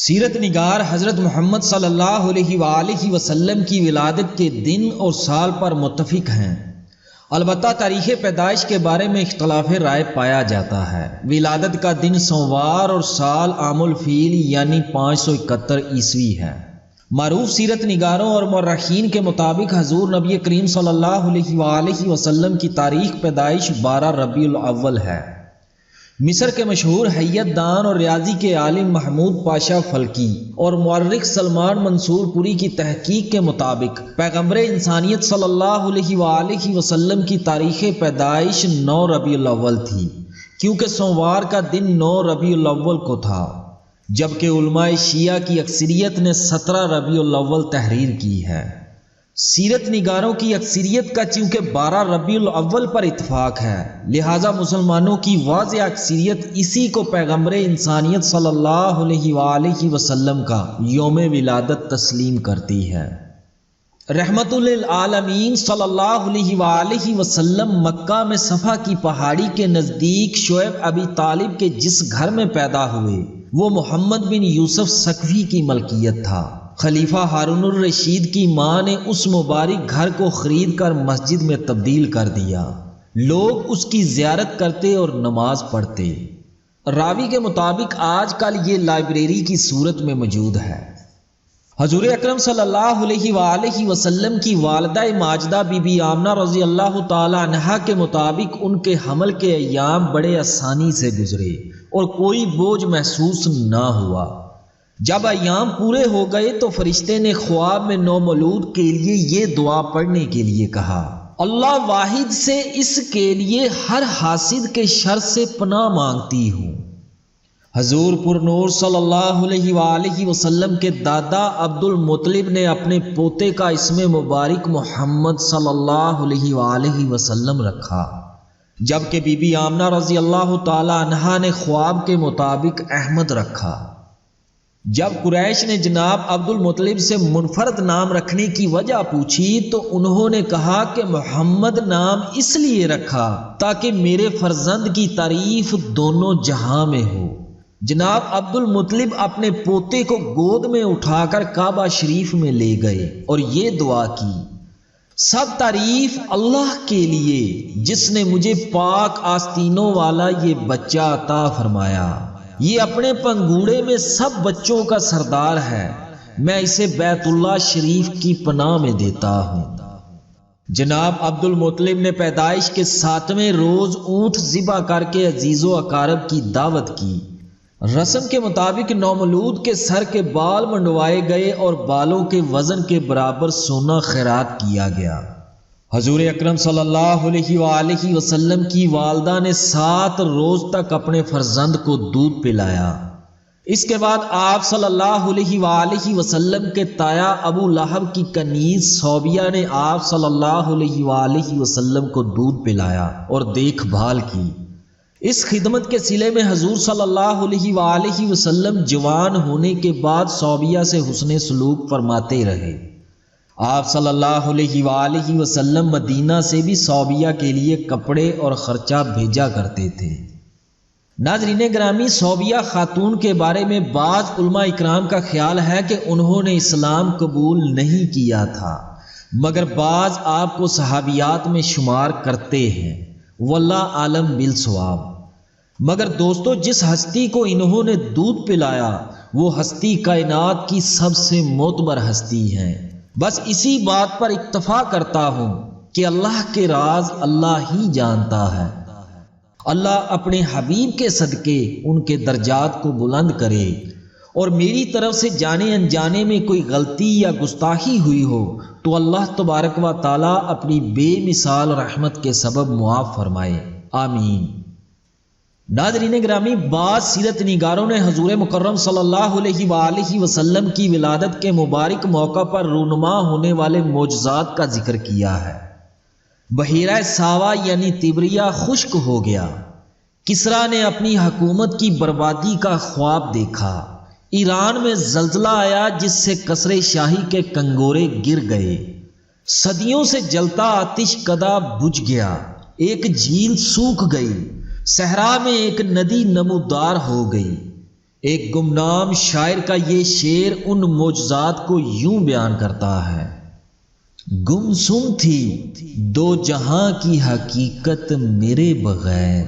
سیرت نگار حضرت محمد صلی اللہ علیہ وآلہ وسلم کی ولادت کے دن اور سال پر متفق ہیں، البتہ تاریخ پیدائش کے بارے میں اختلاف رائے پایا جاتا ہے۔ ولادت کا دن سوموار اور سال عام الفیل یعنی 571 عیسوی ہے۔ معروف سیرت نگاروں اور مورخین کے مطابق حضور نبی کریم صلی اللہ علیہ وآلہ وسلم کی تاریخ پیدائش 12 ربیع الاول ہے۔ مصر کے مشہور حیت دان اور ریاضی کے عالم محمود پاشا فلکی اور مورخ سلمان منصور پوری کی تحقیق کے مطابق پیغمبر انسانیت صلی اللہ علیہ وآلہ وسلم کی تاریخ پیدائش 9 ربیع الاول تھی، کیونکہ سوموار کا دن 9 ربیع الاول کو تھا، جبکہ علماء شیعہ کی اکثریت نے 17 ربیع الاول تحریر کی ہے۔ سیرت نگاروں کی اکثریت کا چونکہ 12 ربیع الاول پر اتفاق ہے، لہذا مسلمانوں کی واضح اکثریت اسی کو پیغمبر انسانیت صلی اللہ علیہ وآلہ وسلم کا یوم ولادت تسلیم کرتی ہے۔ رحمت للعالمین صلی اللہ علیہ وآلہ وسلم مکہ میں صفا کی پہاڑی کے نزدیک شعیب ابی طالب کے جس گھر میں پیدا ہوئے وہ محمد بن یوسف ثقفی کی ملکیت تھا۔ خلیفہ ہارون الرشید کی ماں نے اس مبارک گھر کو خرید کر مسجد میں تبدیل کر دیا، لوگ اس کی زیارت کرتے اور نماز پڑھتے۔ راوی کے مطابق آج کل یہ لائبریری کی صورت میں موجود ہے۔ حضور اکرم صلی اللہ علیہ وآلہ وسلم کی والدہ ماجدہ بی بی آمنہ رضی اللہ تعالی عنہا کے مطابق ان کے حمل کے ایام بڑے آسانی سے گزرے اور کوئی بوجھ محسوس نہ ہوا۔ جب ایام پورے ہو گئے تو فرشتے نے خواب میں نومولود کے لیے یہ دعا پڑھنے کے لیے کہا، اللہ واحد سے اس کے لیے ہر حاسد کے شر سے پناہ مانگتی ہوں۔ حضور پر نور صلی اللہ علیہ وآلہ وسلم کے دادا عبد المطلب نے اپنے پوتے کا اسم مبارک محمد صلی اللہ علیہ وآلہ وسلم رکھا، جبکہ بی بی آمنہ رضی اللہ تعالی عنہا نے خواب کے مطابق احمد رکھا۔ جب قریش نے جناب عبد المطلب سے منفرد نام رکھنے کی وجہ پوچھی تو انہوں نے کہا کہ محمد نام اس لیے رکھا تاکہ میرے فرزند کی تعریف دونوں جہاں میں ہو۔ جناب عبد المطلب اپنے پوتے کو گود میں اٹھا کر کعبہ شریف میں لے گئے اور یہ دعا کی، سب تعریف اللہ کے لیے جس نے مجھے پاک آستینوں والا یہ بچہ عطا فرمایا، یہ اپنے پنگوڑے میں سب بچوں کا سردار ہے، میں اسے بیت اللہ شریف کی پناہ میں دیتا ہوں۔ جناب عبد المطلب نے پیدائش کے 7ویں روز اونٹ ذبح کر کے عزیز و اقارب کی دعوت کی۔ رسم کے مطابق نومولود کے سر کے بال منڈوائے گئے اور بالوں کے وزن کے برابر سونا خیرات کیا گیا۔ حضور اکرم صلی اللہ علیہ وآلہ وسلم کی والدہ نے 7 روز تک اپنے فرزند کو دودھ پلایا۔ اس کے بعد آپ صلی اللہ علیہ وآلہ وسلم کے تایا ابو لہب کی کنیز صوبیہ نے آپ صلی اللہ علیہ وآلہ وسلم کو دودھ پلایا اور دیکھ بھال کی۔ اس خدمت کے صلے میں حضور صلی اللہ علیہ وآلہ وسلم جوان ہونے کے بعد صوبیہ سے حسن سلوک فرماتے رہے۔ آپ صلی اللہ علیہ وآلہ وسلم مدینہ سے بھی صوبیہ کے لیے کپڑے اور خرچہ بھیجا کرتے تھے۔ ناظرین گرامی، صوبیہ خاتون کے بارے میں بعض علماء اکرام کا خیال ہے کہ انہوں نے اسلام قبول نہیں کیا تھا، مگر بعض آپ کو صحابیات میں شمار کرتے ہیں، واللہ عالم بالصواب۔ مگر دوستو، جس ہستی کو انہوں نے دودھ پلایا وہ ہستی کائنات کی سب سے معتبر ہستی ہے۔ بس اسی بات پر اکتفا کرتا ہوں کہ اللہ کے راز اللہ ہی جانتا ہے۔ اللہ اپنے حبیب کے صدقے ان کے درجات کو بلند کرے، اور میری طرف سے جانے انجانے میں کوئی غلطی یا گستاخی ہوئی ہو تو اللہ تبارک و تعالی اپنی بے مثال رحمت کے سبب معاف فرمائے، آمین۔ ناظرین گرامی، بعض سیرت نگاروں نے حضور مکرم صلی اللہ علیہ وآلہ وسلم کی ولادت کے مبارک موقع پر رونما ہونے والے معجزات کا ذکر کیا ہے۔ بحیرہ ساوا یعنی تبریہ خشک ہو گیا، کسریٰ نے اپنی حکومت کی بربادی کا خواب دیکھا، ایران میں زلزلہ آیا جس سے قصر شاہی کے کنگورے گر گئے، صدیوں سے جلتا آتش کدہ بجھ گیا، ایک جھیل سوکھ گئی، صحرا میں ایک ندی نمودار ہو گئی، ایک گمنام شاعر کا یہ شعر ان معجزات کو یوں بیان کرتا ہے: گمسم تھی دو جہاں کی حقیقت میرے بغیر،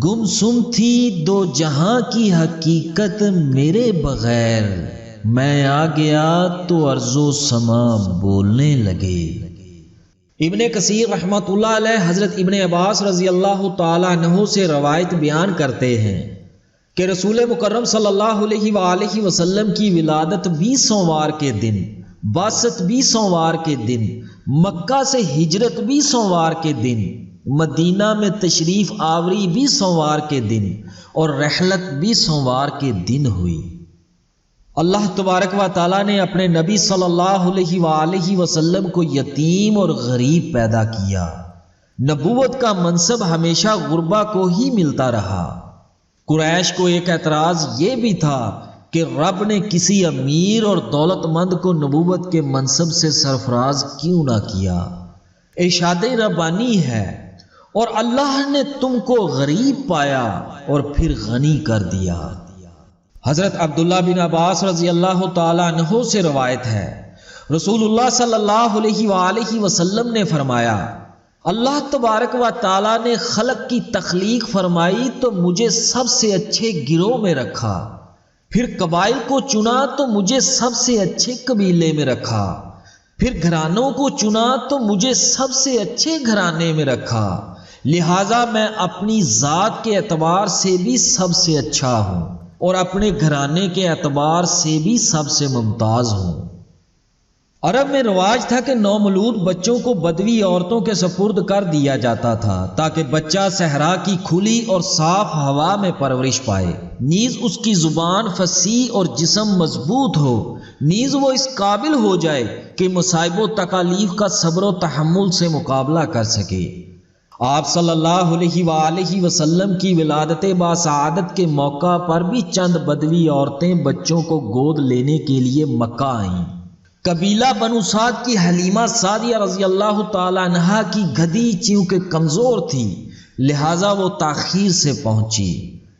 گمسم تھی دو جہاں کی حقیقت میرے بغیر، میں آ گیا تو ارض و سما بولنے لگے۔ ابن کثیر رحمۃ اللہ علیہ حضرت ابن عباس رضی اللہ تعالیٰ عنہ سے روایت بیان کرتے ہیں کہ رسول مکرم صلی اللہ علیہ وآلہ وسلم کی ولادت 20 سوموار کے دن، بعثت 20 سوموار کے دن، مکہ سے ہجرت 20 سوموار کے دن، مدینہ میں تشریف آوری 20 سوموار کے دن اور رحلت 20 سوموار کے دن ہوئی۔ اللہ تبارک و تعالیٰ نے اپنے نبی صلی اللہ علیہ وآلہ وسلم کو یتیم اور غریب پیدا کیا۔ نبوت کا منصب ہمیشہ غربا کو ہی ملتا رہا۔ قریش کو ایک اعتراض یہ بھی تھا کہ رب نے کسی امیر اور دولت مند کو نبوت کے منصب سے سرفراز کیوں نہ کیا؟ ارشاد ربانی ہے، اور اللہ نے تم کو غریب پایا اور پھر غنی کر دیا۔ حضرت عبداللہ بن عباس رضی اللہ تعالیٰ عنہ سے روایت ہے، رسول اللہ صلی اللہ علیہ وآلہ وسلم نے فرمایا، اللہ تبارک و تعالیٰ نے خلق کی تخلیق فرمائی تو مجھے سب سے اچھے گروہ میں رکھا، پھر قبائل کو چنا تو مجھے سب سے اچھے قبیلے میں رکھا، پھر گھرانوں کو چنا تو مجھے سب سے اچھے گھرانے میں رکھا، لہٰذا میں اپنی ذات کے اعتبار سے بھی سب سے اچھا ہوں اور اپنے گھرانے کے اعتبار سے بھی سب سے ممتاز ہوں۔ عرب میں رواج تھا کہ نومولود بچوں کو بدوی عورتوں کے سپرد کر دیا جاتا تھا تاکہ بچہ صحرا کی کھلی اور صاف ہوا میں پرورش پائے، نیز اس کی زبان فصیح اور جسم مضبوط ہو، نیز وہ اس قابل ہو جائے کہ مصائب و تکالیف کا صبر و تحمل سے مقابلہ کر سکے۔ آپ صلی اللہ علیہ وآلہ وسلم کی ولادت باسعادت کے موقع پر بھی چند بدوی عورتیں بچوں کو گود لینے کے لیے مکہ آئیں۔ قبیلہ بنو سعد کی حلیمہ سعدیہ رضی اللہ تعالی عنہا کی گدی چونکہ کمزور تھی لہٰذا وہ تاخیر سے پہنچی۔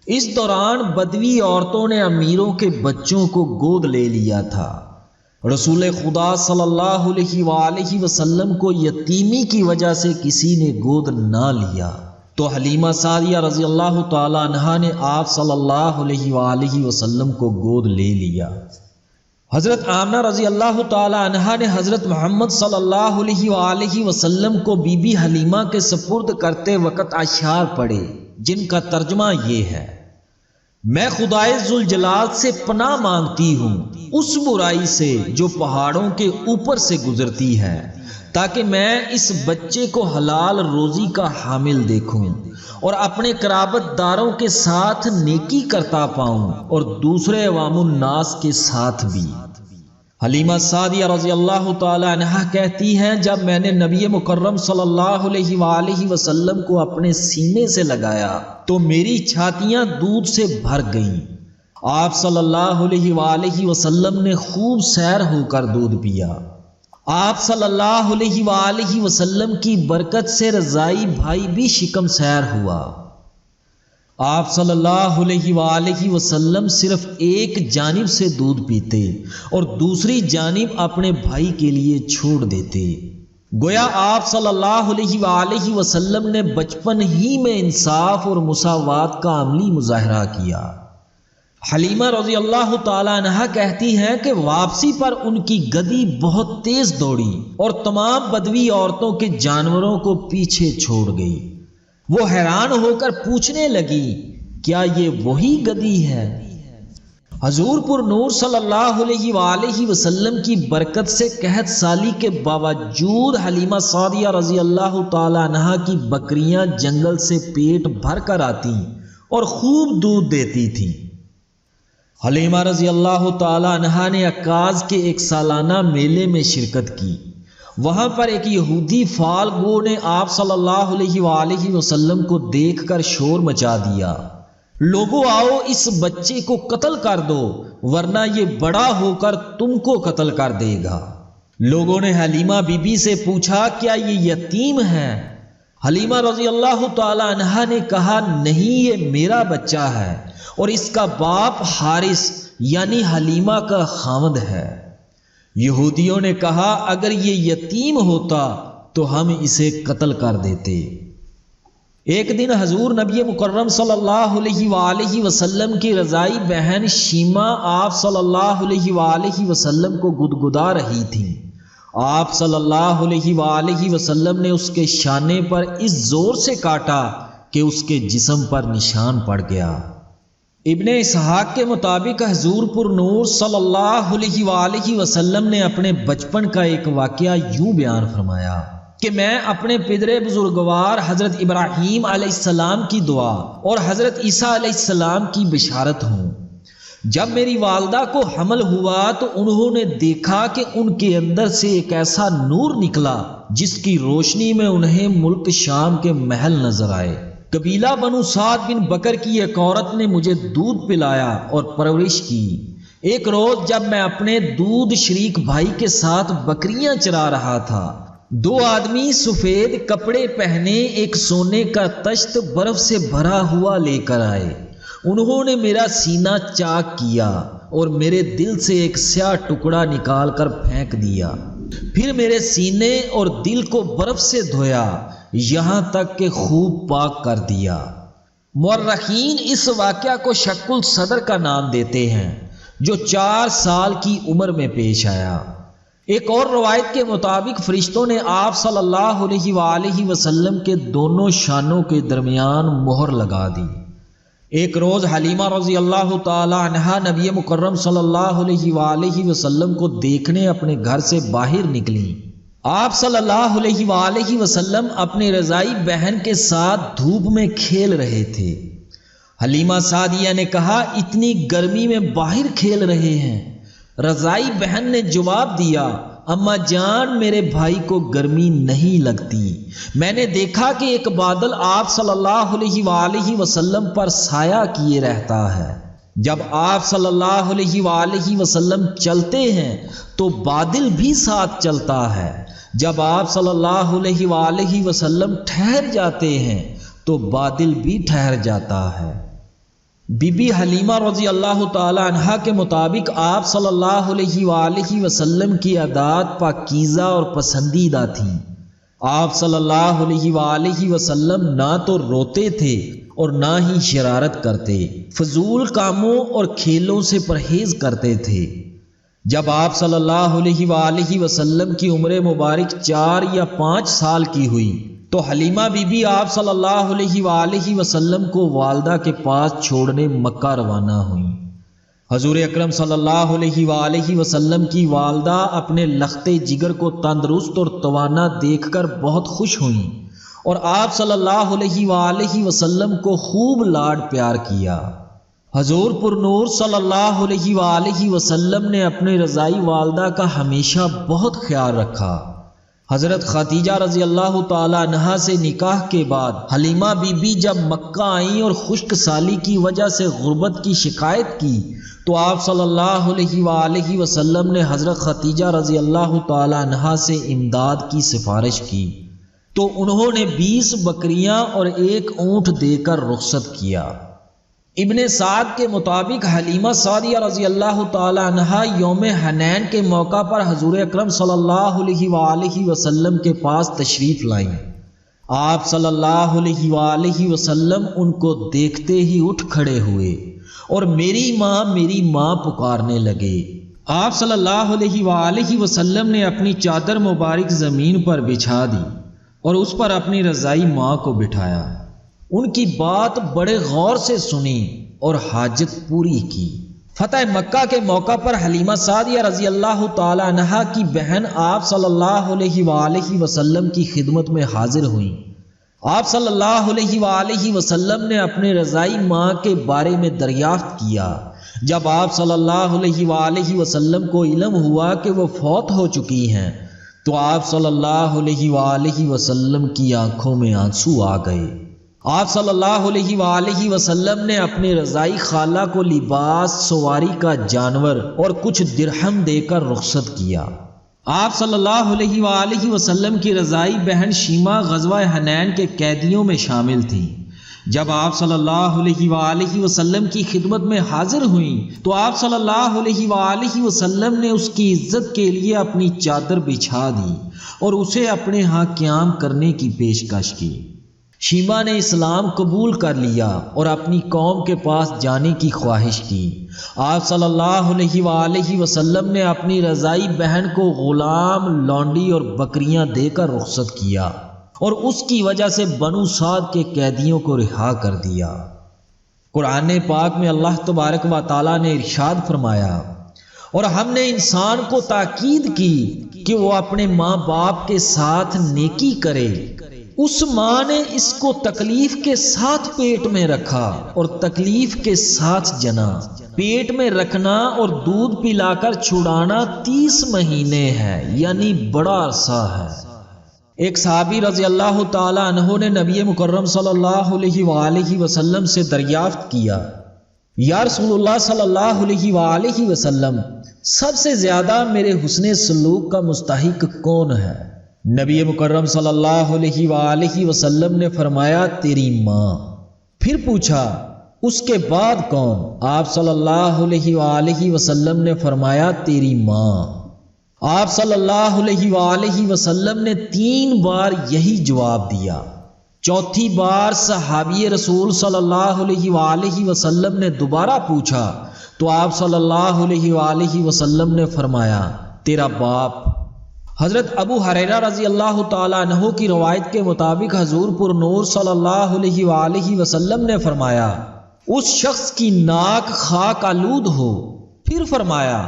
اس دوران بدوی عورتوں نے امیروں کے بچوں کو گود لے لیا تھا۔ رسول خدا صلی اللہ علیہ وآلہ وسلم کو یتیمی کی وجہ سے کسی نے گود نہ لیا تو حلیمہ سعدیہ رضی اللہ تعالی عنہا نے آپ صلی اللہ علیہ وآلہ وسلم کو گود لے لیا۔ حضرت آمنہ رضی اللہ تعالی عنہا نے حضرت محمد صلی اللہ علیہ وآلہ وسلم کو بی بی حلیمہ کے سپرد کرتے وقت اشعار پڑھے جن کا ترجمہ یہ ہے: میں خدائے ذوالجلال سے پناہ مانگتی ہوں اس برائی سے جو پہاڑوں کے اوپر سے گزرتی ہے، تاکہ میں اس بچے کو حلال روزی کا حامل دیکھوں اور اپنے قرابت داروں کے ساتھ نیکی کرتا پاؤں اور دوسرے عوام الناس کے ساتھ بھی۔ حلیمہ سعدیہ رضی اللہ تعالی عنہا کہتی ہیں، جب میں نے نبی مکرم صلی اللہ علیہ وآلہ وسلم کو اپنے سینے سے لگایا تو میری چھاتیاں دودھ سے بھر گئیں۔ آپ صلی اللہ علیہ وآلہ وسلم نے خوب سیر ہو کر دودھ پیا۔ آپ صلی اللہ علیہ وآلہ وسلم کی برکت سے رضائی بھائی بھی شکم سیر ہوا۔ آپ صلی اللہ علیہ وآلہ وسلم صرف ایک جانب سے دودھ پیتے اور دوسری جانب اپنے بھائی کے لیے چھوڑ دیتے۔ گویا آپ صلی اللہ علیہ وآلہ وسلم نے بچپن ہی میں انصاف اور مساوات کا عملی مظاہرہ کیا۔ حلیمہ رضی اللہ تعالی عنہا کہتی ہیں کہ واپسی پر ان کی گدی بہت تیز دوڑی اور تمام بدوی عورتوں کے جانوروں کو پیچھے چھوڑ گئی۔ وہ حیران ہو کر پوچھنے لگی، کیا یہ وہی گدی ہے؟ حضور پر نور صلی اللہ علیہ وآلہ وسلم کی برکت سے قحط سالی کے باوجود حلیمہ سعدیہ رضی اللہ تعالی عنہا کی بکریاں جنگل سے پیٹ بھر کر آتی اور خوب دودھ دیتی تھیں۔ حلیمہ رضی اللہ تعالی عنہا نے عکاظ کے ایک سالانہ میلے میں شرکت کی۔ وہاں پر ایک یہودی فال گو نے آپ صلی اللہ علیہ وآلہ وسلم کو دیکھ کر شور مچا دیا، لوگوں آؤ اس بچے کو قتل کر دو ورنہ یہ بڑا ہو کر تم کو قتل کر دے گا۔ لوگوں نے حلیمہ بی بی سے پوچھا، کیا یہ یتیم ہے؟ حلیمہ رضی اللہ تعالی عنہا نے کہا نہیں، یہ میرا بچہ ہے اور اس کا باپ حارث یعنی حلیمہ کا خاوند ہے۔ یہودیوں نے کہا اگر یہ یتیم ہوتا تو ہم اسے قتل کر دیتے۔ ایک دن حضور نبی مکرم صلی اللہ علیہ وآلہ وسلم کی رضائی بہن شیمہ آپ صلی اللہ علیہ وآلہ وسلم کو گدگدا رہی تھی۔ آپ صلی اللہ علیہ وآلہ وسلم نے اس کے شانے پر اس زور سے کاٹا کہ اس کے جسم پر نشان پڑ گیا۔ ابن اسحاق کے مطابق حضور پر نور صلی اللہ علیہ وآلہ وسلم نے اپنے بچپن کا ایک واقعہ یوں بیان فرمایا کہ میں اپنے پدر بزرگوار حضرت ابراہیم علیہ السلام کی دعا اور حضرت عیسیٰ علیہ السلام کی بشارت ہوں۔ جب میری والدہ کو حمل ہوا تو انہوں نے دیکھا کہ ان کے اندر سے ایک ایسا نور نکلا جس کی روشنی میں انہیں ملک شام کے محل نظر آئے۔ قبیلہ بنو سعد بن بکر کی ایک عورت نے مجھے دودھ پلایا اور پرورش کی۔ ایک روز جب میں اپنے دودھ شریک بھائی کے ساتھ بکریاں چرا رہا تھا، دو آدمی سفید کپڑے پہنے ایک سونے کا تشت برف سے بھرا ہوا لے کر آئے۔ انہوں نے میرا سینہ چاک کیا اور میرے دل سے ایک سیاہ ٹکڑا نکال کر پھینک دیا، پھر میرے سینے اور دل کو برف سے دھویا یہاں تک کہ خوب پاک کر دیا۔ مورخین اس واقعہ کو شق الصدر کا نام دیتے ہیں جو 4 سال کی عمر میں پیش آیا۔ ایک اور روایت کے مطابق فرشتوں نے آپ صلی اللہ علیہ وآلہ وسلم کے دونوں شانوں کے درمیان مہر لگا دی۔ ایک روز حلیمہ رضی اللہ تعالی عنہا نبی مکرم صلی اللہ علیہ وآلہ وسلم کو دیکھنے اپنے گھر سے باہر نکلی۔ آپ صلی اللہ علیہ وآلہ وسلم اپنے رضائی بہن کے ساتھ دھوپ میں کھیل رہے تھے۔ حلیمہ سعدیہ نے کہا اتنی گرمی میں باہر کھیل رہے ہیں؟ رضائی بہن نے جواب دیا اماں جان میرے بھائی کو گرمی نہیں لگتی، میں نے دیکھا کہ ایک بادل آپ صلی اللہ علیہ وآلہ وسلم پر سایہ کیے رہتا ہے، جب آپ صلی اللہ علیہ وآلہ وسلم چلتے ہیں تو بادل بھی ساتھ چلتا ہے، جب آپ صلی اللہ علیہ وآلہ وسلم ٹھہر جاتے ہیں تو بادل بھی ٹھہر جاتا ہے۔ بی بی حلیمہ رضی اللہ تعالی عنہا کے مطابق آپ صلی اللہ علیہ وآلہ وسلم کی عادات پاکیزہ اور پسندیدہ تھیں۔ آپ صلی اللہ علیہ وآلہ وسلم نہ تو روتے تھے اور نہ ہی شرارت کرتے، فضول کاموں اور کھیلوں سے پرہیز کرتے تھے۔ جب آپ صلی اللہ علیہ وآلہ وسلم کی عمر مبارک 4 یا 5 سال کی ہوئی تو حلیمہ بی بی آپ صلی اللہ علیہ وآلہ وسلم کو والدہ کے پاس چھوڑنے مکہ روانہ ہوئیں۔ حضور اکرم صلی اللہ علیہ وآلہ وسلم کی والدہ اپنے لخت جگر کو تندرست اور توانا دیکھ کر بہت خوش ہوئیں اور آپ صلی اللہ علیہ وآلہ وسلم کو خوب لاڈ پیار کیا۔ حضور پر نور صلی اللہ علیہ وآلہ وسلم نے اپنے رضائی والدہ کا ہمیشہ بہت خیال رکھا۔ حضرت خدیجہ رضی اللہ تعالی عنہا سے نکاح کے بعد حلیمہ بی بی جب مکہ آئیں اور خشک سالی کی وجہ سے غربت کی شکایت کی تو آپ صلی اللہ علیہ وآلہ وسلم نے حضرت خدیجہ رضی اللہ تعالی عنہا سے امداد کی سفارش کی تو انہوں نے 20 بکریاں اور 1 اونٹ دے کر رخصت کیا۔ ابن سعد کے مطابق حلیمہ سعدیہ رضی اللہ تعالی عنہا یوم حنین کے موقع پر حضور اکرم صلی اللہ علیہ وآلہ وسلم کے پاس تشریف لائیں۔ آپ صلی اللہ علیہ وآلہ وسلم ان کو دیکھتے ہی اٹھ کھڑے ہوئے اور میری ماں پکارنے لگے۔ آپ صلی اللہ علیہ وآلہ وسلم نے اپنی چادر مبارک زمین پر بچھا دی اور اس پر اپنی رضائی ماں کو بٹھایا، ان کی بات بڑے غور سے سنی اور حاجت پوری کی۔ فتح مکہ کے موقع پر حلیمہ سعدیہ رضی اللہ تعالی عنہا کی بہن آپ صلی اللہ علیہ وآلہ وسلم کی خدمت میں حاضر ہوئیں۔ آپ صلی اللہ علیہ وآلہ وسلم نے اپنے رضائی ماں کے بارے میں دریافت کیا۔ جب آپ صلی اللہ علیہ وآلہ وسلم کو علم ہوا کہ وہ فوت ہو چکی ہیں تو آپ صلی اللہ علیہ وآلہ وسلم کی آنکھوں میں آنسو آ گئے۔ آپ صلی اللہ علیہ وآلہ وسلم نے اپنے رضائی خالہ کو لباس، سواری کا جانور اور کچھ درہم دے کر رخصت کیا۔ آپ صلی اللہ علیہ وآلہ وسلم کی رضائی بہن شیما غزوہ حنین کے قیدیوں میں شامل تھیں۔ جب آپ صلی اللہ علیہ وآلہ وسلم کی خدمت میں حاضر ہوئیں تو آپ صلی اللہ علیہ وآلہ وسلم نے اس کی عزت کے لیے اپنی چادر بچھا دی اور اسے اپنے ہاں قیام کرنے کی پیشکش کی۔ شیما نے اسلام قبول کر لیا اور اپنی قوم کے پاس جانے کی خواہش کی۔ آپ صلی اللہ علیہ وآلہ وسلم نے اپنی رضائی بہن کو غلام، لونڈی اور بکریاں دے کر رخصت کیا اور اس کی وجہ سے بنو سعد کے قیدیوں کو رہا کر دیا۔ قرآن پاک میں اللہ تبارک و تعالیٰ نے ارشاد فرمایا، اور ہم نے انسان کو تاکید کی کہ وہ اپنے ماں باپ کے ساتھ نیکی کرے۔ اس ماں نے اس کو تکلیف کے ساتھ پیٹ میں رکھا اور تکلیف کے ساتھ جنا۔ پیٹ میں رکھنا اور دودھ پلا کر چھڑانا 30 مہینے ہے، یعنی بڑا عرصہ ہے۔ ایک صحابی رضی اللہ تعالی عنہ نے نبی مکرم صلی اللہ علیہ وآلہ وسلم سے دریافت کیا، یا رسول اللہ صلی اللہ علیہ وآلہ وسلم، سب سے زیادہ میرے حسن سلوک کا مستحق کون ہے؟ نبی مکرم صلی اللہ علیہ وآلہ وسلم نے فرمایا، تیری ماں۔ پھر پوچھا، اس کے بعد کون؟ آپ صلی اللہ علیہ وآلہ وسلم نے فرمایا، تیری ماں۔ آپ صلی اللہ علیہ وآلہ وسلم نے 3 بار یہی جواب دیا۔ چوتھی بار صحابی رسول صلی اللہ علیہ وآلہ وسلم نے دوبارہ پوچھا تو آپ صلی اللہ علیہ وآلہ وسلم نے فرمایا، تیرا باپ۔ حضرت ابو ہریرہ رضی اللہ تعالیٰ عنہ کی روایت کے مطابق حضور پر نور صلی اللہ علیہ وآلہ وسلم نے فرمایا، اس شخص کی ناک خاک آلود ہو۔ پھر فرمایا،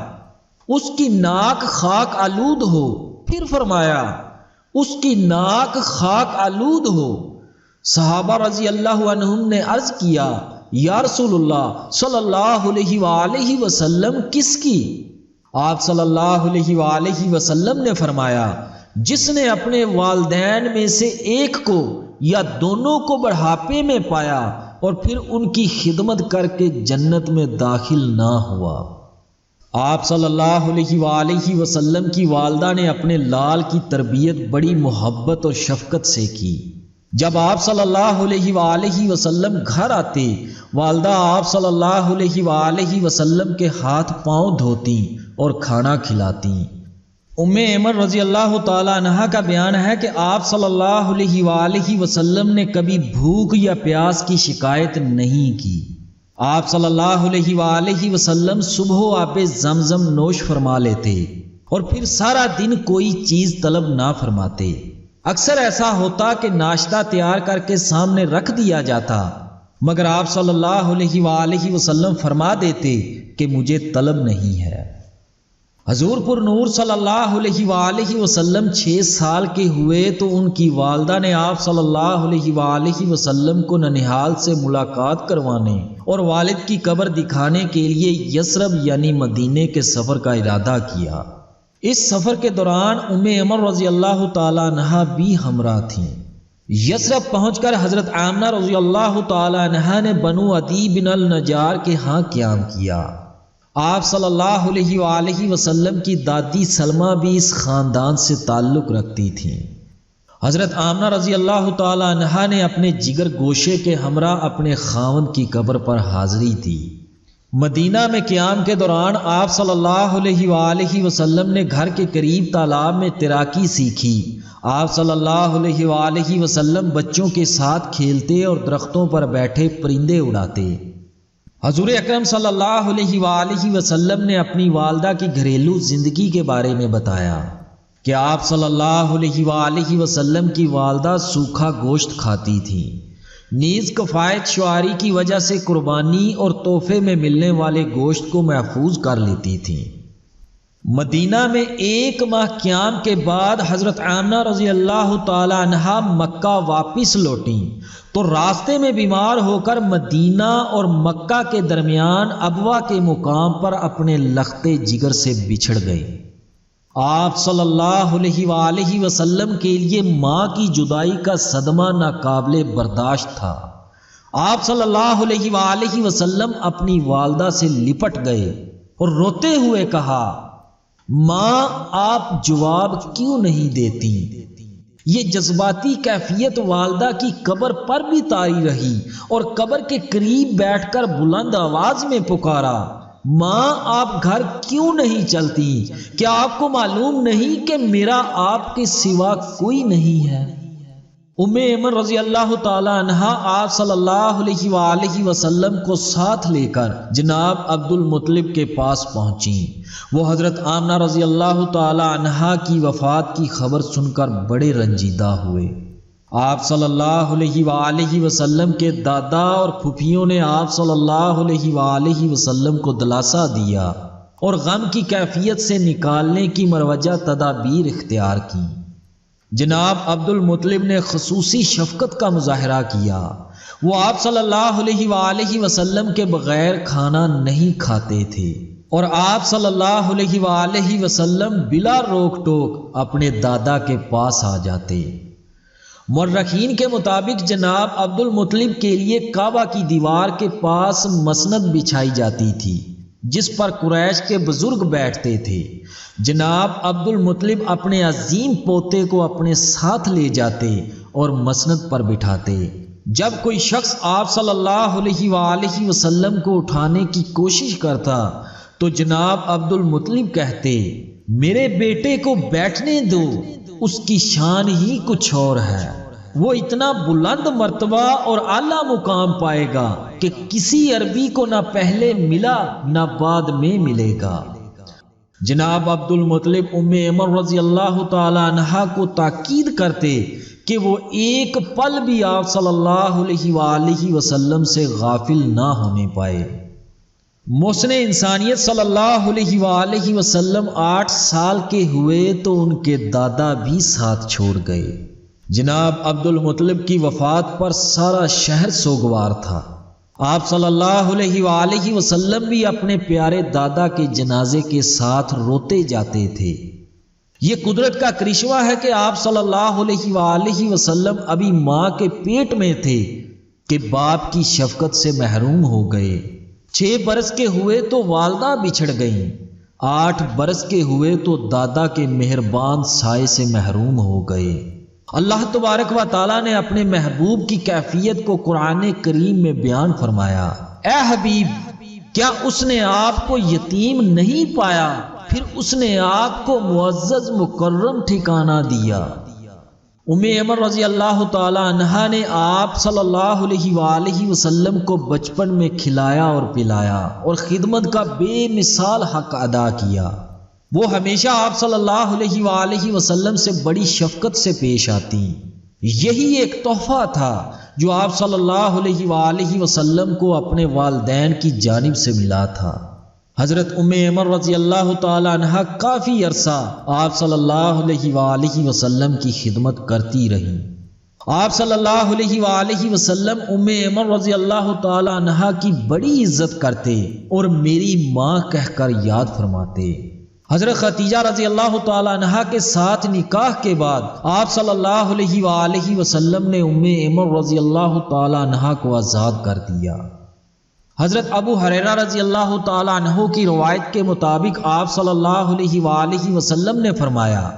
اس کی ناک خاک آلود ہو۔ پھر فرمایا، اس کی ناک خاک آلود ہو۔ صحابہ رضی اللہ عنہم نے عرض کیا، یا رسول اللہ صلی اللہ علیہ وآلہ وسلم، کس کی؟ آپ صلی اللہ علیہ وآلہ وسلم نے فرمایا، جس نے اپنے والدین میں سے ایک کو یا دونوں کو بڑھاپے میں پایا اور پھر ان کی خدمت کر کے جنت میں داخل نہ ہوا۔ آپ صلی اللہ علیہ وآلہ وسلم کی والدہ نے اپنے لال کی تربیت بڑی محبت اور شفقت سے کی۔ جب آپ صلی اللہ علیہ وآلہ وسلم گھر آتے، والدہ آپ صلی اللہ علیہ وآلہ وسلم کے ہاتھ پاؤں دھوتی اور کھانا کھلاتی۔ ام ایمن رضی اللہ تعالی عنہا کا بیان ہے کہ آپ صلی اللہ علیہ وآلہ وسلم نے کبھی بھوک یا پیاس کی شکایت نہیں کی۔ آپ صلی اللہ علیہ وآلہ وسلم صبح آب زمزم نوش فرما لیتے اور پھر سارا دن کوئی چیز طلب نہ فرماتے۔ اکثر ایسا ہوتا کہ ناشتہ تیار کر کے سامنے رکھ دیا جاتا، مگر آپ صلی اللہ علیہ وآلہ وسلم فرما دیتے کہ مجھے طلب نہیں ہے۔ حضور پر نور صلی اللہ علیہ وآلہ وسلم 6 سال کے ہوئے تو ان کی والدہ نے آپ صلی اللہ علیہ وآلہ وسلم کو ننہال سے ملاقات کروانے اور والد کی قبر دکھانے کے لیے یثرب یعنی مدینے کے سفر کا ارادہ کیا۔ اس سفر کے دوران ام ایمن رضی اللہ تعالی عنہا بھی ہمراہ تھیں۔ یثرب پہنچ کر حضرت آمنہ رضی اللہ تعالی عنہا نے بنو عدی بن النجار کے ہاں قیام کیا۔ آپ صلی اللہ علیہ وآلہ وسلم کی دادی سلمہ بھی اس خاندان سے تعلق رکھتی تھیں۔ حضرت آمنہ رضی اللہ تعالی عنہا نے اپنے جگر گوشے کے ہمراہ اپنے خاوند کی قبر پر حاضری دی۔ مدینہ میں قیام کے دوران آپ صلی اللہ علیہ وآلہ وسلم نے گھر کے قریب تالاب میں تیراکی سیکھی۔ آپ صلی اللہ علیہ وآلہ وسلم بچوں کے ساتھ کھیلتے اور درختوں پر بیٹھے پرندے اڑاتے۔ حضور اکرم صلی اللہ علیہ وآلہ وسلم نے اپنی والدہ کی گھریلو زندگی کے بارے میں بتایا کہ آپ صلی اللہ علیہ وآلہ وسلم کی والدہ سوکھا گوشت کھاتی تھیں، نیز کفایت شعاری کی وجہ سے قربانی اور تحفے میں ملنے والے گوشت کو محفوظ کر لیتی تھیں۔ مدینہ میں 1 ماہ قیام کے بعد حضرت آمنہ رضی اللہ تعالی عنہا مکہ واپس لوٹیں تو راستے میں بیمار ہو کر مدینہ اور مکہ کے درمیان ابوا کے مقام پر اپنے لختے جگر سے بچھڑ گئے۔ آپ صلی اللہ علیہ وآلہ وسلم کے لیے ماں کی جدائی کا صدمہ ناقابل برداشت تھا۔ آپ صلی اللہ علیہ وآلہ وسلم اپنی والدہ سے لپٹ گئے اور روتے ہوئے کہا، ماں آپ جواب کیوں نہیں دیتی؟ یہ جذباتی کیفیت والدہ کی قبر پر بھی طاری رہی اور قبر کے قریب بیٹھ کر بلند آواز میں پکارا، ماں آپ گھر کیوں نہیں چلتی؟ کیا آپ کو معلوم نہیں کہ میرا آپ کے سوا کوئی نہیں ہے؟ ام ایمن رضی اللہ تعالی عنہا آپ صلی اللہ علیہ وآلہ وسلم کو ساتھ لے کر جناب عبد المطلب کے پاس پہنچیں۔ وہ حضرت آمنہ رضی اللہ تعالی عنہا کی وفات کی خبر سن کر بڑے رنجیدہ ہوئے۔ آپ صلی اللہ علیہ وآلہ وسلم کے دادا اور پھوپھیوں نے آپ صلی اللہ علیہ وآلہ وسلم کو دلاسا دیا اور غم کی کیفیت سے نکالنے کی مروجہ تدابیر اختیار کی۔ جناب عبد المطلب نے خصوصی شفقت کا مظاہرہ کیا۔ وہ آپ صلی اللہ علیہ وآلہ وسلم کے بغیر کھانا نہیں کھاتے تھے اور آپ صلی اللہ علیہ وآلہ وسلم بلا روک ٹوک اپنے دادا کے پاس آ جاتے۔ مورخین کے مطابق جناب عبد المطلب کے لیے کعبہ کی دیوار کے پاس مسند بچھائی جاتی تھی جس پر قریش کے بزرگ بیٹھتے تھے۔ جناب عبد المطلب اپنے عظیم پوتے کو اپنے ساتھ لے جاتے اور مسند پر بٹھاتے۔ جب کوئی شخص آپ صلی اللہ علیہ وآلہ وسلم کو اٹھانے کی کوشش کرتا تو جناب عبد المطلب کہتے، میرے بیٹے کو بیٹھنے دو، اس کی شان ہی کچھ اور ہے، وہ اتنا بلند مرتبہ اور اعلیٰ مقام پائے گا کہ کسی عربی کو نہ پہلے ملا نہ بعد میں ملے گا۔ جناب عبد المطلب ام ایمن رضی اللہ تعالی عنہا کو تاکید کرتے کہ وہ ایک پل بھی آپ صلی اللہ علیہ وآلہ وسلم سے غافل نہ ہونے پائے۔ محسن انسانیت صلی اللہ علیہ وآلہ وسلم 8 سال کے ہوئے تو ان کے دادا بھی ساتھ چھوڑ گئے۔ جناب عبد المطلب کی وفات پر سارا شہر سوگوار تھا۔ آپ صلی اللہ علیہ وآلہ وسلم بھی اپنے پیارے دادا کے جنازے کے ساتھ روتے جاتے تھے۔ یہ قدرت کا کرشمہ ہے کہ آپ صلی اللہ علیہ وآلہ وسلم ابھی ماں کے پیٹ میں تھے کہ باپ کی شفقت سے محروم ہو گئے۔ 6 برس کے ہوئے تو والدہ بچھڑ گئیں، 8 برس کے ہوئے تو دادا کے مہربان سائے سے محروم ہو گئے۔ اللہ تبارک و تعالیٰ نے اپنے محبوب کی کیفیت کو قرآن کریم میں بیان فرمایا، اے حبیب، کیا اس نے آپ کو یتیم نہیں پایا، پھر اس نے آپ کو معزز مکرم ٹھکانہ دیا۔ ام ایمن رضی اللہ تعالی عنہا نے آپ صلی اللہ علیہ وآلہ وسلم کو بچپن میں کھلایا اور پلایا اور خدمت کا بے مثال حق ادا کیا۔ وہ ہمیشہ آپ صلی اللہ علیہ وآلہ وسلم سے بڑی شفقت سے پیش آتی۔ یہی ایک تحفہ تھا جو آپ صلی اللہ علیہ وآلہ وسلم کو اپنے والدین کی جانب سے ملا تھا۔ حضرت ام ایمن رضی اللہ تعالی عنہا کافی عرصہ آپ صلی اللہ علیہ وآلہ وسلم کی خدمت کرتی رہی۔ آپ صلی اللہ علیہ وآلہ وسلم ام ایمن رضی اللہ تعالی عنہا کی بڑی عزت کرتے اور میری ماں کہہ کر یاد فرماتے۔ حضرت خدیجہ رضی اللہ تعالی عنہا کے ساتھ نکاح کے بعد آپ صلی اللہ علیہ وآلہ وسلم نے ام ایمن رضی اللہ تعالی عنہا کو آزاد کر دیا۔ حضرت ابو ہریرہ رضی اللہ تعالی عنہ کی روایت کے مطابق آپ صلی اللہ علیہ وآلہ وسلم نے فرمایا،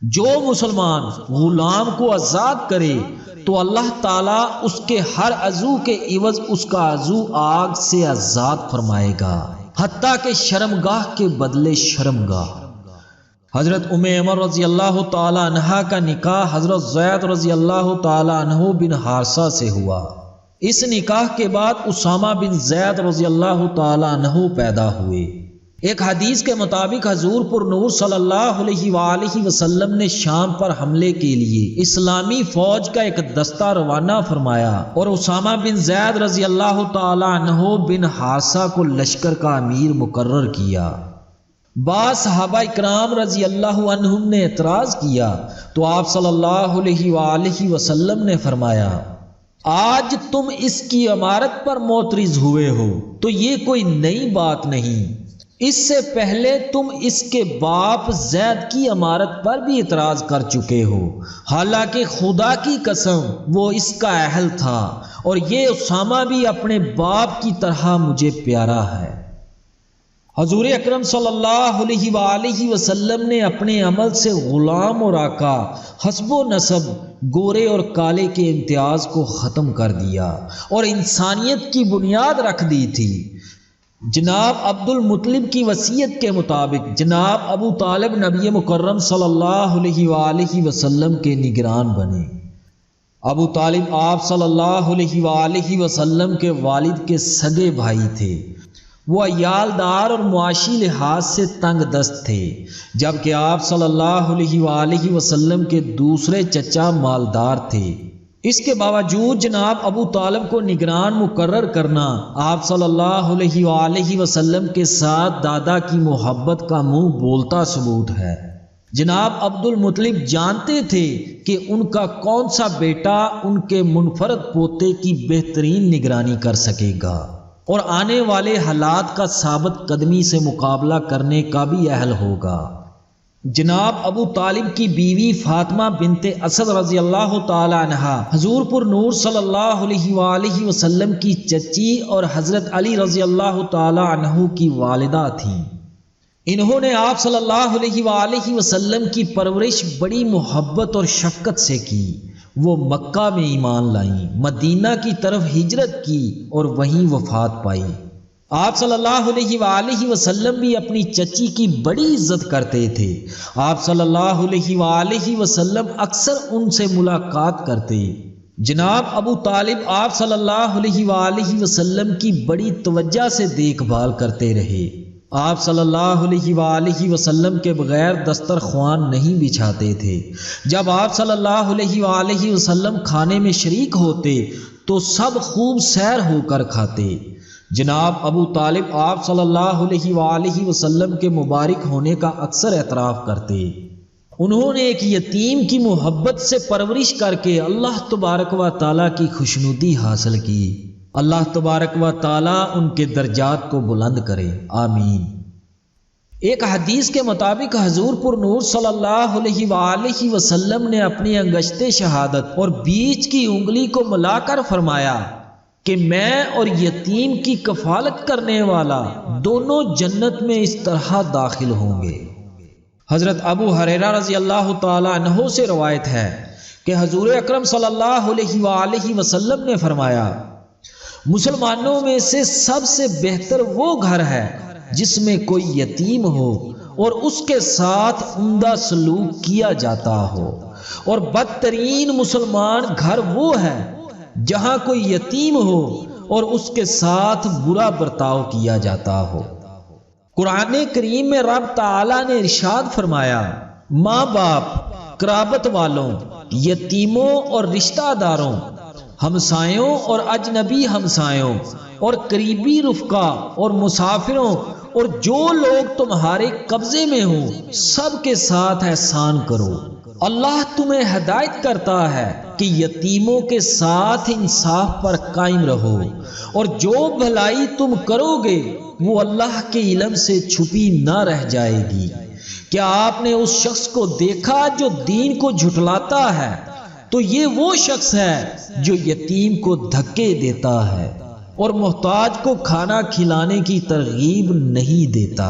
جو مسلمان غلام کو آزاد کرے تو اللہ تعالیٰ اس کے ہر عضو کے عوض اس کا عضو آگ سے آزاد فرمائے گا، حتیٰ کہ شرمگاہ کے بدلے شرمگاہ۔ حضرت ام ایمن رضی اللہ تعالی عنہا کا نکاح حضرت زید رضی اللہ تعالی عنہ بن حارثہ سے ہوا۔ اس نکاح کے بعد اسامہ بن زید رضی اللہ تعالی عنہ پیدا ہوئے۔ ایک حدیث کے مطابق حضور پر نور صلی اللہ علیہ وآلہ وسلم نے شام پر حملے کے لیے اسلامی فوج کا ایک دستہ روانہ فرمایا اور اسامہ بن زید رضی اللہ تعالی عنہ بن حارثہ کو لشکر کا امیر مقرر کیا۔ بعض صحابہ اکرام رضی اللہ عنہم نے اعتراض کیا تو آپ صلی اللہ علیہ وآلہ وسلم نے فرمایا، آج تم اس کی امارت پر معترض ہوئے ہو تو یہ کوئی نئی بات نہیں، اس سے پہلے تم اس کے باپ زید کی امارت پر بھی اعتراض کر چکے ہو، حالانکہ خدا کی قسم وہ اس کا اہل تھا اور یہ اسامہ بھی اپنے باپ کی طرح مجھے پیارا ہے۔ حضور اکرم صلی اللہ علیہ وآلہ وسلم نے اپنے عمل سے غلام اور آقا، حسب و نسب، گورے اور کالے کے امتیاز کو ختم کر دیا اور انسانیت کی بنیاد رکھ دی تھی۔ جناب عبد المطلب کی وصیت کے مطابق جناب ابو طالب نبی مکرم صلی اللہ علیہ وآلہ وسلم کے نگران بنے۔ ابو طالب آپ صلی اللہ علیہ وآلہ وسلم کے والد کے سگے بھائی تھے۔ وہ عیالدار اور معاشی لحاظ سے تنگ دست تھے، جبکہ آپ صلی اللہ علیہ وآلہ وسلم کے دوسرے چچا مالدار تھے۔ اس کے باوجود جناب ابو طالب کو نگران مقرر کرنا آپ صلی اللہ علیہ وآلہ وسلم کے ساتھ دادا کی محبت کا منہ بولتا ثبوت ہے۔ جناب عبد المطلب جانتے تھے کہ ان کا کون سا بیٹا ان کے منفرد پوتے کی بہترین نگرانی کر سکے گا اور آنے والے حالات کا ثابت قدمی سے مقابلہ کرنے کا بھی اہل ہوگا۔ جناب ابو طالب کی بیوی فاطمہ بنت اسد رضی اللہ تعالی عنہا حضور پر نور صلی اللہ علیہ وآلہ وسلم کی چچی اور حضرت علی رضی اللہ تعالی عنہ کی والدہ تھیں۔ انہوں نے آپ صلی اللہ علیہ وآلہ وسلم کی پرورش بڑی محبت اور شفقت سے کی۔ وہ مکہ میں ایمان لائیں، مدینہ کی طرف ہجرت کی اور وہیں وفات پائی۔ آپ صلی اللہ علیہ وآلہ وسلم بھی اپنی چچی کی بڑی عزت کرتے تھے۔ آپ صلی اللہ علیہ وآلہ وسلم اکثر ان سے ملاقات کرتے۔ جناب ابو طالب آپ صلی اللہ علیہ وآلہ وسلم کی بڑی توجہ سے دیکھ بھال کرتے رہے۔ آپ صلی اللہ علیہ وآلہ وسلم کے بغیر دسترخوان نہیں بچھاتے تھے۔ جب آپ صلی اللہ علیہ وآلہ وسلم کھانے میں شریک ہوتے تو سب خوب سیر ہو کر کھاتے۔ جناب ابو طالب آپ صلی اللہ علیہ وآلہ وسلم کے مبارک ہونے کا اکثر اعتراف کرتے۔ انہوں نے ایک یتیم کی محبت سے پرورش کر کے اللہ تبارک و تعالیٰ کی خوشنودی حاصل کی۔ اللہ تبارک و تعالیٰ ان کے درجات کو بلند کرے، آمین۔ ایک حدیث کے مطابق حضور پر نور صلی اللہ علیہ وآلہ وسلم نے اپنی انگشت شہادت اور بیچ کی انگلی کو ملا کر فرمایا کہ میں اور یتیم کی کفالت کرنے والا دونوں جنت میں اس طرح داخل ہوں گے۔ حضرت ابو ہریرہ رضی اللہ تعالی عنہ سے روایت ہے کہ حضور اکرم صلی اللہ علیہ وآلہ وسلم نے فرمایا، مسلمانوں میں سے سب سے بہتر وہ گھر ہے جس میں کوئی یتیم ہو اور اس کے ساتھ عمدہ سلوک کیا جاتا ہو، اور بدترین مسلمان گھر وہ ہے جہاں کوئی یتیم ہو اور اس کے ساتھ برا برتاؤ کیا جاتا ہو۔ قرآن کریم میں رب تعالیٰ نے ارشاد فرمایا، ماں باپ، قرابت والوں، یتیموں اور رشتہ داروں، ہمسایوں اور اجنبی ہمسایوں اور قریبی رفقا اور مسافروں اور جو لوگ تمہارے قبضے میں ہوں سب کے ساتھ احسان کرو۔ اللہ تمہیں ہدایت کرتا ہے کہ یتیموں کے ساتھ انصاف پر قائم رہو، اور جو بھلائی تم کرو گے وہ اللہ کے علم سے چھپی نہ رہ جائے گی۔ کیا آپ نے اس شخص کو دیکھا جو دین کو جھٹلاتا ہے؟ تو یہ وہ شخص ہے جو یتیم کو دھکے دیتا ہے اور محتاج کو کھانا کھلانے کی ترغیب نہیں دیتا۔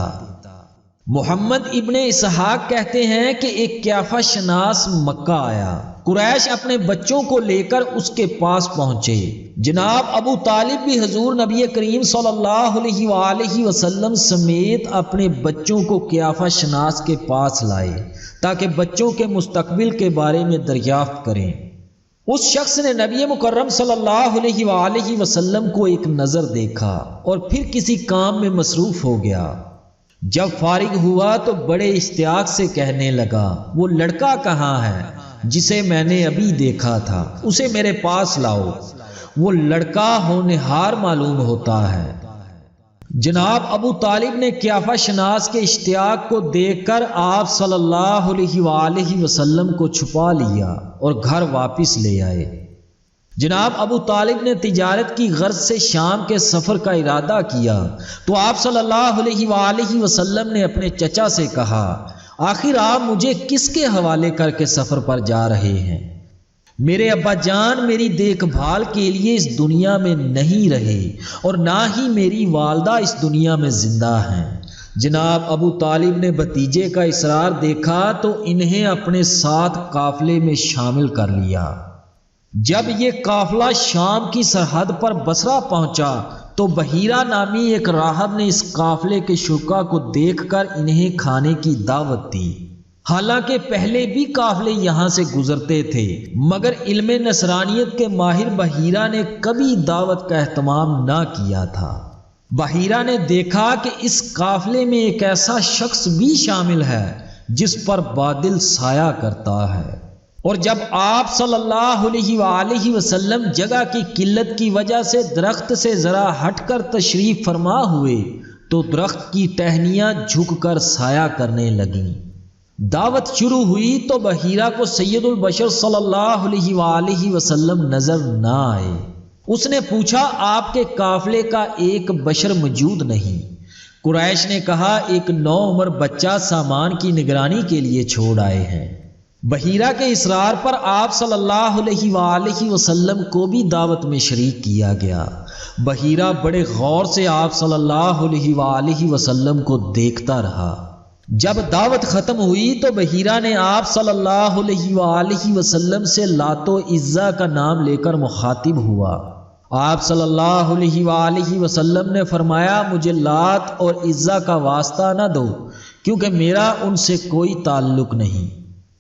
محمد ابن اسحاق کہتے ہیں کہ ایک قیافہ شناس مکہ آیا۔ قریش اپنے بچوں کو لے کر اس کے پاس پہنچے۔ جناب ابو طالب بھی حضور نبی کریم صلی اللہ علیہ وآلہ وسلم سمیت اپنے بچوں کو قیافہ شناس کے پاس لائے تاکہ بچوں کے مستقبل کے بارے میں دریافت کریں۔ اس شخص نے نبی مکرم صلی اللہ علیہ وآلہ وسلم کو ایک نظر دیکھا اور پھر کسی کام میں مصروف ہو گیا۔ جب فارغ ہوا تو بڑے اشتیاق سے کہنے لگا، وہ لڑکا کہاں ہے جسے میں نے ابھی دیکھا تھا؟ اسے میرے پاس لاؤ۔ وہ لڑکا ہونہار معلوم ہوتا ہے۔ جناب ابو طالب نے قیافہ شناس کے اشتیاق کو دیکھ کر آپ صلی اللہ علیہ وآلہ وسلم کو چھپا لیا اور گھر واپس لے آئے۔ جناب ابو طالب نے تجارت کی غرض سے شام کے سفر کا ارادہ کیا تو آپ صلی اللہ علیہ وآلہ وسلم نے اپنے چچا سے کہا، آخر آپ مجھے کس کے حوالے کر کے سفر پر جا رہے ہیں؟ میرے ابا جان میری دیکھ بھال کے لیے اس دنیا میں نہیں رہے اور نہ ہی میری والدہ اس دنیا میں زندہ ہیں۔ جناب ابو طالب نے بھتیجے کا اصرار دیکھا تو انہیں اپنے ساتھ قافلے میں شامل کر لیا۔ جب یہ قافلہ شام کی سرحد پر بصرہ پہنچا تو بحیرہ نامی ایک راہب نے اس قافلے کے شرکا کو دیکھ کر انہیں کھانے کی دعوت دی۔ حالانکہ پہلے بھی قافلے یہاں سے گزرتے تھے، مگر علم نصرانیت کے ماہر بحیرہ نے کبھی دعوت کا اہتمام نہ کیا تھا۔ بحیرہ نے دیکھا کہ اس قافلے میں ایک ایسا شخص بھی شامل ہے جس پر بادل سایہ کرتا ہے، اور جب آپ صلی اللہ علیہ وآلہ وسلم جگہ کی قلت کی وجہ سے درخت سے ذرا ہٹ کر تشریف فرما ہوئے تو درخت کی ٹہنیاں جھک کر سایہ کرنے لگیں۔ دعوت شروع ہوئی تو بحیرہ کو سید البشر صلی اللہ علیہ وآلہ وسلم نظر نہ آئے۔ اس نے پوچھا، آپ کے قافلے کا ایک بشر موجود نہیں؟ قریش نے کہا، ایک نوعمر بچہ سامان کی نگرانی کے لیے چھوڑ آئے ہیں۔ بحیرہ کے اصرار پر آپ صلی اللہ علیہ وآلہ وسلم کو بھی دعوت میں شریک کیا گیا۔ بحیرہ بڑے غور سے آپ صلی اللہ علیہ وآلہ وسلم کو دیکھتا رہا۔ جب دعوت ختم ہوئی تو بحیرہ نے آپ صلی اللہ علیہ وآلہ وسلم سے لات و عزا کا نام لے کر مخاطب ہوا۔ آپ صلی اللہ علیہ وآلہ وسلم نے فرمایا، مجھے لات اور عزا کا واسطہ نہ دو، کیونکہ میرا ان سے کوئی تعلق نہیں۔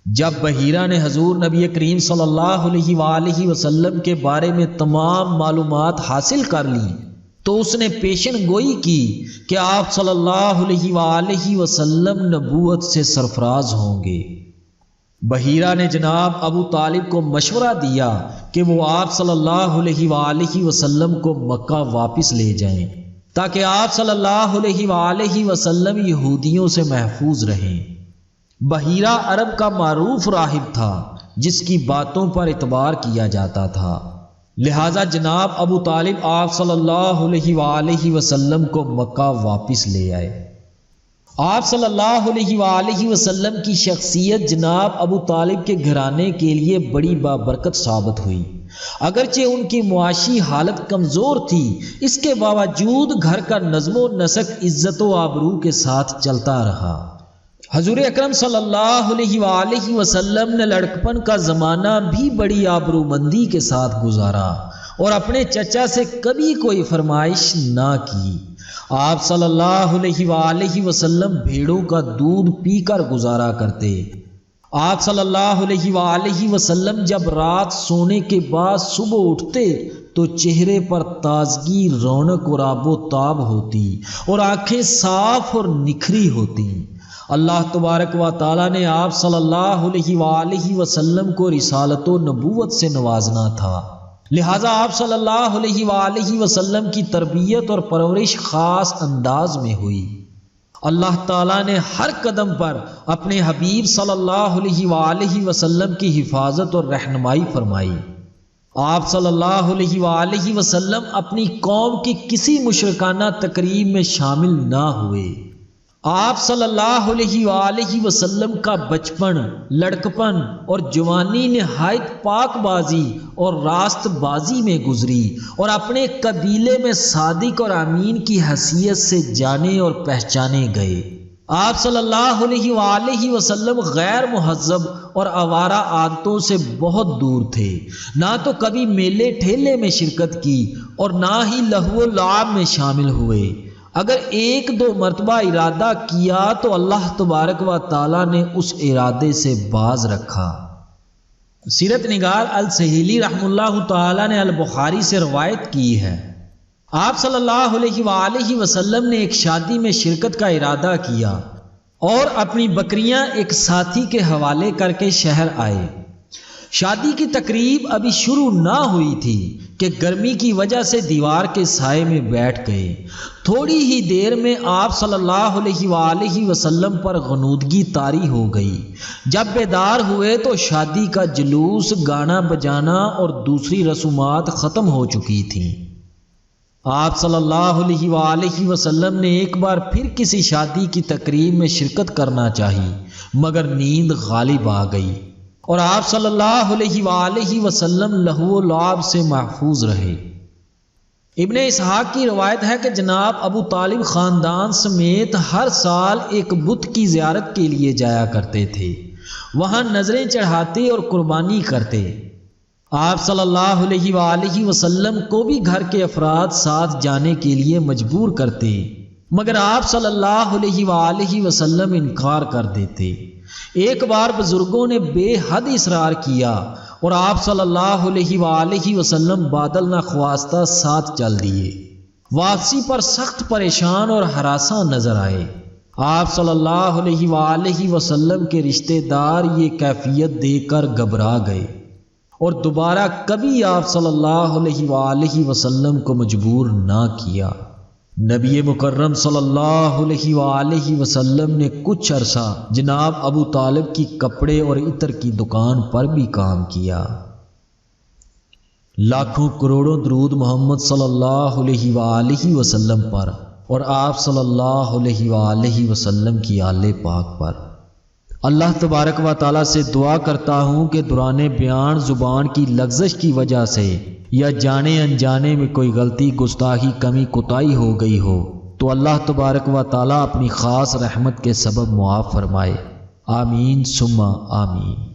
جب بحیرہ نے حضور نبی کریم صلی اللہ علیہ وآلہ وسلم کے بارے میں تمام معلومات حاصل کر لیں تو اس نے پیشن گوئی کی کہ آپ صلی اللہ علیہ وآلہ وسلم نبوت سے سرفراز ہوں گے۔ بحیرہ نے جناب ابو طالب کو مشورہ دیا کہ وہ آپ صلی اللہ علیہ وآلہ وسلم کو مکہ واپس لے جائیں تاکہ آپ صلی اللہ علیہ وآلہ وسلم یہودیوں سے محفوظ رہیں۔ بحیرہ عرب کا معروف راہب تھا جس کی باتوں پر اعتبار کیا جاتا تھا، لہذا جناب ابو طالب آپ صلی اللہ علیہ وآلہ وسلم کو مکہ واپس لے آئے۔ آپ صلی اللہ علیہ وآلہ وسلم کی شخصیت جناب ابو طالب کے گھرانے کے لیے بڑی بابرکت ثابت ہوئی۔ اگرچہ ان کی معاشی حالت کمزور تھی، اس کے باوجود گھر کا نظم و نسق عزت و آبرو کے ساتھ چلتا رہا۔ حضور اکرم صلی اللہ علیہ وآلہ وسلم نے لڑکپن کا زمانہ بھی بڑی آبرومندی کے ساتھ گزارا اور اپنے چچا سے کبھی کوئی فرمائش نہ کی۔ آپ صلی اللہ علیہ وآلہ وسلم بھیڑوں کا دودھ پی کر گزارا کرتے۔ آپ صلی اللہ علیہ وآلہ وسلم جب رات سونے کے بعد صبح اٹھتے تو چہرے پر تازگی، رونق اور آب و تاب ہوتی اور آنکھیں صاف اور نکھری ہوتی۔ اللہ تبارک و تعالیٰ نے آپ صلی اللہ علیہ وآلہ وسلم کو رسالت و نبوت سے نوازنا تھا، لہٰذا آپ صلی اللہ علیہ وآلہ وسلم کی تربیت اور پرورش خاص انداز میں ہوئی۔ اللہ تعالیٰ نے ہر قدم پر اپنے حبیب صلی اللہ علیہ وآلہ وسلم کی حفاظت اور رہنمائی فرمائی۔ آپ صلی اللہ علیہ وآلہ وسلم اپنی قوم کی کسی مشرکانہ تقریب میں شامل نہ ہوئے۔ آپ صلی اللہ علیہ وآلہ وسلم کا بچپن، لڑکپن اور جوانی نہایت پاک بازی اور راست بازی میں گزری اور اپنے قبیلے میں صادق اور امین کی حیثیت سے جانے اور پہچانے گئے۔ آپ صلی اللہ علیہ وآلہ وسلم غیر مہذب اور آوارہ عادتوں سے بہت دور تھے، نہ تو کبھی میلے ٹھیلے میں شرکت کی اور نہ ہی لہو و لعب میں شامل ہوئے۔ اگر ایک دو مرتبہ ارادہ کیا تو اللہ تبارک و تعالیٰ نے اس ارادے سے باز رکھا۔ سیرت نگار السہیلی رحمہ اللہ تعالیٰ نے البخاری سے روایت کی ہے، آپ صلی اللہ علیہ وآلہ وسلم نے ایک شادی میں شرکت کا ارادہ کیا اور اپنی بکریاں ایک ساتھی کے حوالے کر کے شہر آئے۔ شادی کی تقریب ابھی شروع نہ ہوئی تھی کہ گرمی کی وجہ سے دیوار کے سائے میں بیٹھ گئے۔ تھوڑی ہی دیر میں آپ صلی اللہ علیہ وآلہ وسلم پر غنودگی طاری ہو گئی۔ جب بیدار ہوئے تو شادی کا جلوس، گانا بجانا اور دوسری رسومات ختم ہو چکی تھیں۔ آپ صلی اللہ علیہ وآلہ وسلم نے ایک بار پھر کسی شادی کی تقریب میں شرکت کرنا چاہی، مگر نیند غالب آ گئی اور آپ صلی اللہ علیہ وآلہ وسلم لہو و لعب سے محفوظ رہے۔ ابن اسحاق کی روایت ہے کہ جناب ابو طالب خاندان سمیت ہر سال ایک بت کی زیارت کے لیے جایا کرتے تھے، وہاں نظریں چڑھاتے اور قربانی کرتے۔ آپ صلی اللہ علیہ وآلہ وسلم کو بھی گھر کے افراد ساتھ جانے کے لیے مجبور کرتے، مگر آپ صلی اللہ علیہ وآلہ وسلم انکار کر دیتے۔ ایک بار بزرگوں نے بے حد اصرار کیا اور آپ صلی اللہ علیہ وآلہ وسلم بادل نخواستہ ساتھ چل دیے۔ واپسی پر سخت پریشان اور ہراساں نظر آئے۔ آپ صلی اللہ علیہ وآلہ وسلم کے رشتہ دار یہ کیفیت دیکھ کر گھبرا گئے اور دوبارہ کبھی آپ صلی اللہ علیہ وآلہ وسلم کو مجبور نہ کیا۔ نبی مکرم صلی اللہ علیہ وآلہ وسلم نے کچھ عرصہ جناب ابو طالب کی کپڑے اور عطر کی دکان پر بھی کام کیا۔ لاکھوں کروڑوں درود محمد صلی اللہ علیہ وآلہ وسلم پر اور آپ صلی اللہ علیہ وآلہ وسلم کی آل پاک پر۔ اللہ تبارک و تعالیٰ سے دعا کرتا ہوں کہ دوران بیان زبان کی لغزش کی وجہ سے یا جانے انجانے میں کوئی غلطی، گستاخی، کمی، کوتاہی ہو گئی ہو تو اللہ تبارک و تعالیٰ اپنی خاص رحمت کے سبب معاف فرمائے۔ آمین ثم آمین۔